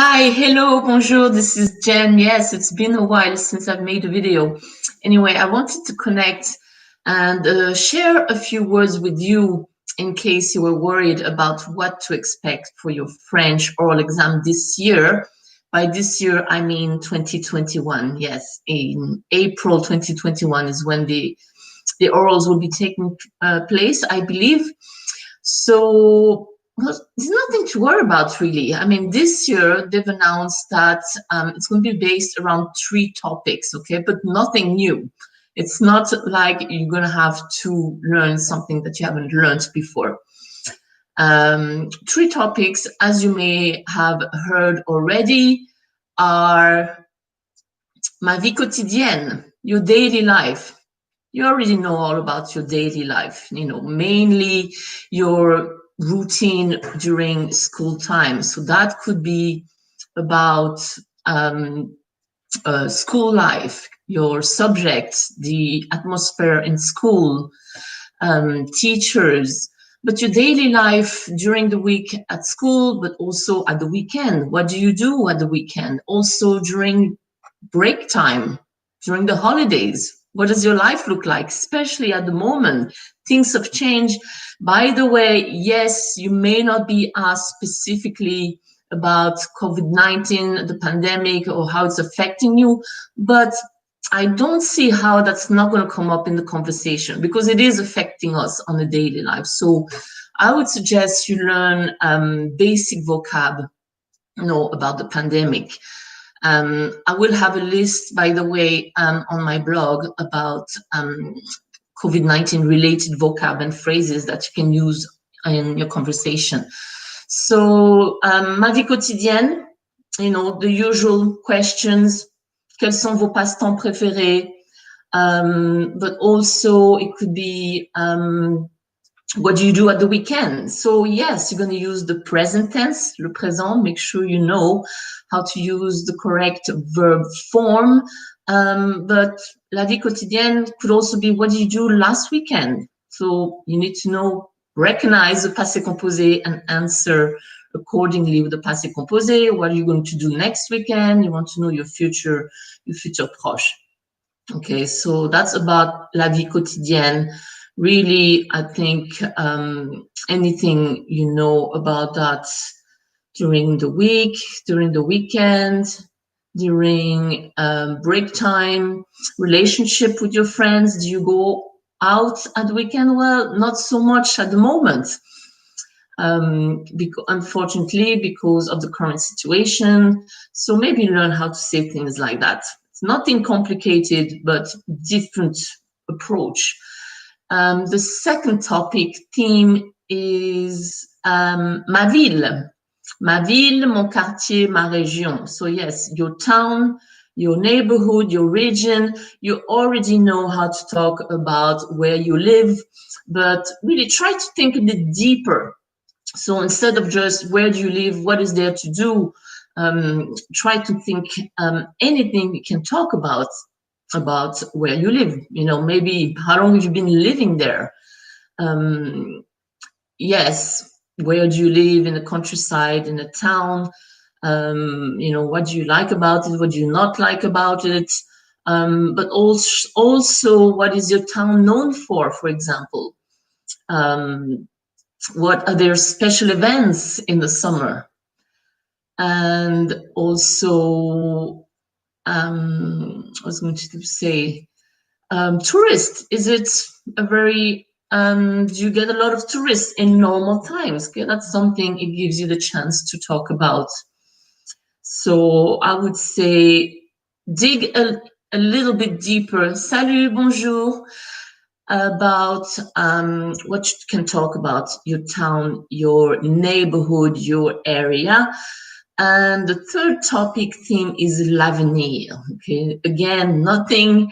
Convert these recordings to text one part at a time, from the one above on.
Hi, hello, bonjour, this is Jen. Yes, it's been a while since I've made a video. Anyway, I wanted to connect and share a few words with you in case you were worried about what to expect for your French oral exam this year. By this year, I mean 2021. Yes, in April 2021 is when the orals will be taking place, I believe. So there's nothing to worry about, really. I mean, this year they've announced that it's going to be based around 3 topics, okay, but nothing new. It's not like you're going to have to learn something that you haven't learned before. 3 topics, as you may have heard already, are ma vie quotidienne, your daily life. You already know all about your daily life, mainly your routine during school time. So that could be about school life, your subjects, the atmosphere in school, teachers, but your daily life during the week at school, but also at the weekend. What do you do at the weekend? Also during break time, during the holidays. What does your life look like, especially at the moment? Things have changed. By the way, yes, you may not be asked specifically about COVID-19, the pandemic, or how it's affecting you, but I don't see how that's not going to come up in the conversation, because it is affecting us on a daily life. So I would suggest you learn basic vocab, about the pandemic. I will have a list, by the way, on my blog about COVID-19 related vocab and phrases that you can use in your conversation. So, ma vie quotidienne, the usual questions. Quels sont vos passe-temps préférés? But also it could be, what do you do at the weekend? So yes, you're going to use the present tense, le présent. Make sure you know how to use the correct verb form. But la vie quotidienne could also be, what did you do last weekend? So you need to recognize the passé composé and answer accordingly with the passé composé. What are you going to do next weekend? You want to know your future proche. Okay, so that's about la vie quotidienne. Really, I think anything you know about that during the week, during the weekend, during break time, relationship with your friends. Do you go out at the weekend? Well, not so much at the moment. Unfortunately, because of the current situation. So maybe learn how to say things like that. It's nothing complicated, but different approach. The second topic theme is ma ville. Ma ville, mon quartier, ma région. So yes, your town, your neighborhood, your region. You already know how to talk about where you live, but really try to think a bit deeper. So instead of just where do you live, what is there to do, try to think anything you can talk about where you live. Maybe how long have you been living there? Yes, where do you live, in the countryside, in a town? What do you like about it? What do you not like about it? But also, what is your town known for example? What are their special events in the summer? And also, I was going to say, tourist. Is it a very, do you get a lot of tourists in normal times? Okay, that's something it gives you the chance to talk about. So I would say dig a little bit deeper. Salut, bonjour. About what you can talk about your town, your neighborhood, your area. And the third topic theme is l'avenir. Okay, again, nothing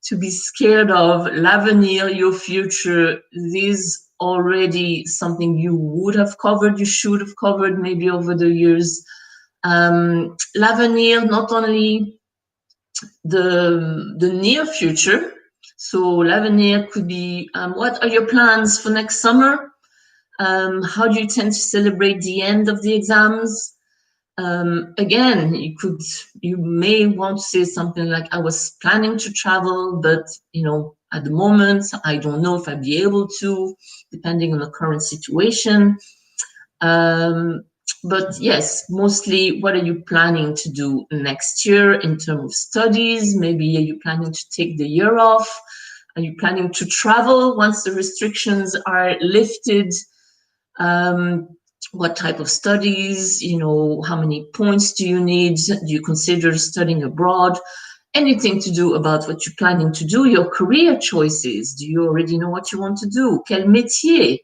to be scared of. L'avenir, your future, this is already something you would have covered, you should have covered maybe over the years. L'avenir, not only the near future. So l'avenir could be, what are your plans for next summer? How do you tend to celebrate the end of the exams? Again, you may want to say something like, I was planning to travel, but at the moment, I don't know if I'll be able to, depending on the current situation. But yes, mostly, what are you planning to do next year in terms of studies? Maybe are you planning to take the year off? Are you planning to travel once the restrictions are lifted? What type of studies? How many points do you need? Do you consider studying abroad? Anything to do about what you're planning to do, your career choices. Do you already know what you want to do? Quel métier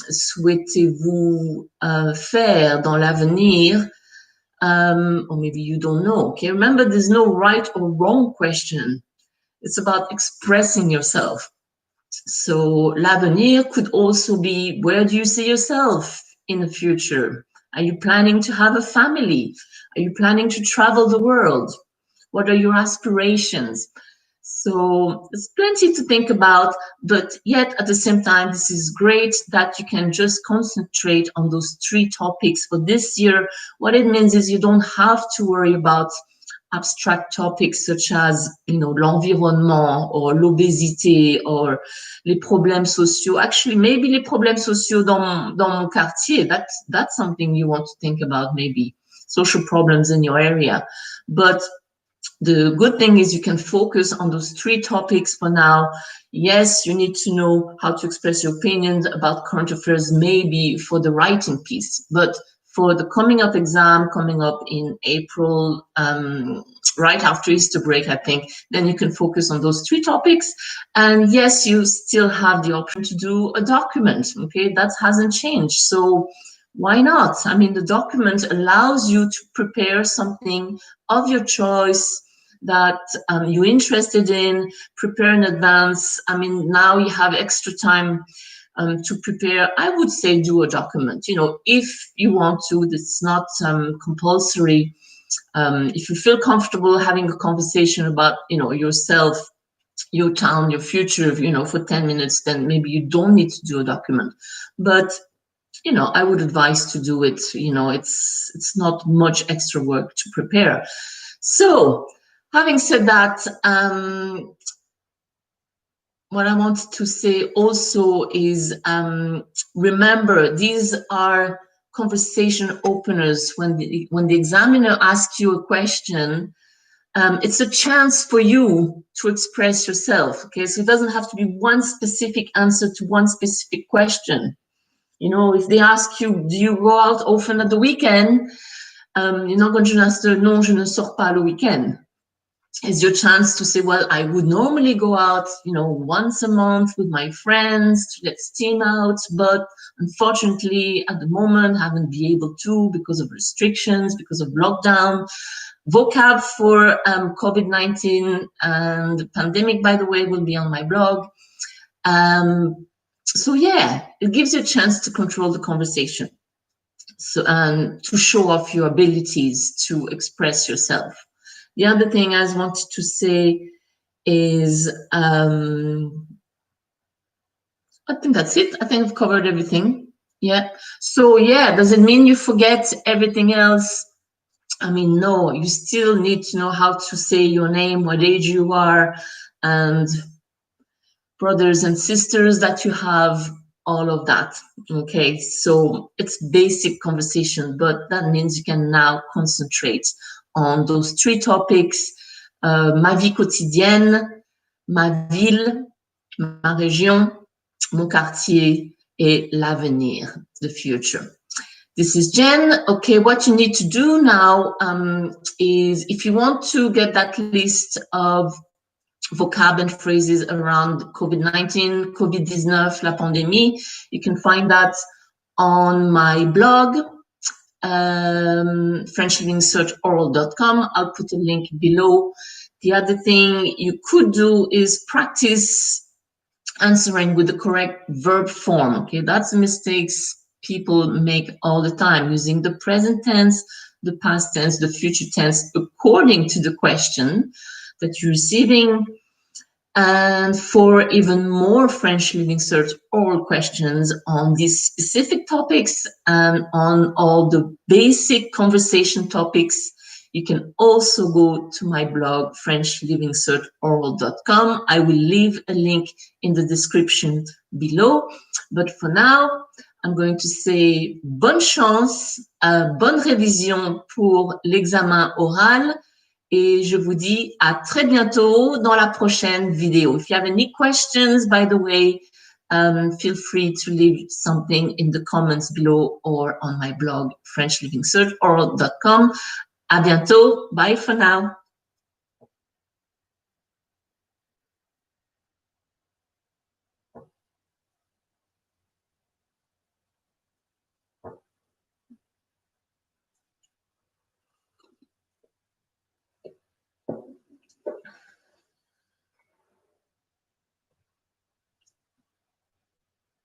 souhaitez-vous faire dans l'avenir? Or maybe you don't know. Okay, remember, there's no right or wrong question. It's about expressing yourself. So l'avenir could also be, where do you see yourself in the future? Are you planning to have a family? Are you planning to travel the world? What are your aspirations? So there's plenty to think about, but yet at the same time, this is great that you can just concentrate on those 3 topics for this year. What it means is you don't have to worry about abstract topics such as, l'environnement or l'obésité or les problèmes sociaux. Actually, maybe les problèmes sociaux dans mon quartier, that's something you want to think about, maybe social problems in your area. But the good thing is you can focus on those 3 topics for now. Yes, you need to know how to express your opinions about current affairs, maybe for the writing piece, but for the coming up exam, coming up in April, right after Easter break, I think, then you can focus on those 3 topics. And yes, you still have the option to do a document, okay? That hasn't changed. So why not? I mean, the document allows you to prepare something of your choice that you're interested in, prepare in advance. I mean, now you have extra time to prepare. I would say do a document, if you want to. It's not compulsory. If you feel comfortable having a conversation about, yourself, your town, your future, for 10 minutes, then maybe you don't need to do a document. But I would advise to do it. It's not much extra work to prepare. So having said that, what I wanted to say also is, remember, these are conversation openers. When the examiner asks you a question, it's a chance for you to express yourself. Okay, so it doesn't have to be one specific answer to one specific question. If they ask you, do you go out often at the weekend? You're not going to answer, non, je ne sors pas le week-end. It's your chance to say, well, I would normally go out, once a month with my friends to get steam out, but unfortunately, at the moment, haven't been able to because of restrictions, because of lockdown. Vocab for COVID-19 and the pandemic, by the way, will be on my blog. So yeah, it gives you a chance to control the conversation, and to show off your abilities to express yourself. The other thing I wanted to say is, I think that's it. I think I've covered everything. Yeah. So yeah, does it mean you forget everything else? I mean, no, you still need to know how to say your name, what age you are, and brothers and sisters that you have, all of that. Okay, so it's basic conversation, but that means you can now concentrate on those 3 topics: ma vie quotidienne, ma ville, ma région, mon quartier, et l'avenir, the future. This is Jen. Okay, what you need to do now is, if you want to get that list of vocab and phrases around COVID-19, COVID-19, la pandémie, you can find that on my blog, FrenchLivingSearchOral.com. I'll put a link below. The other thing you could do is practice answering with the correct verb form. Okay, that's mistakes people make all the time, using the present tense, the past tense, the future tense, according to the question that you're receiving. And for even more French Living Cert oral questions on these specific topics and on all the basic conversation topics, you can also go to my blog, FrenchLivingCertOral.com. I will leave a link in the description below. But for now, I'm going to say bonne chance, bonne révision pour l'examen oral. Et je vous dis à très bientôt dans la prochaine vidéo. If you have any questions, by the way, feel free to leave something in the comments below or on my blog, FrenchLivingCertOral.com. À bientôt. Bye for now.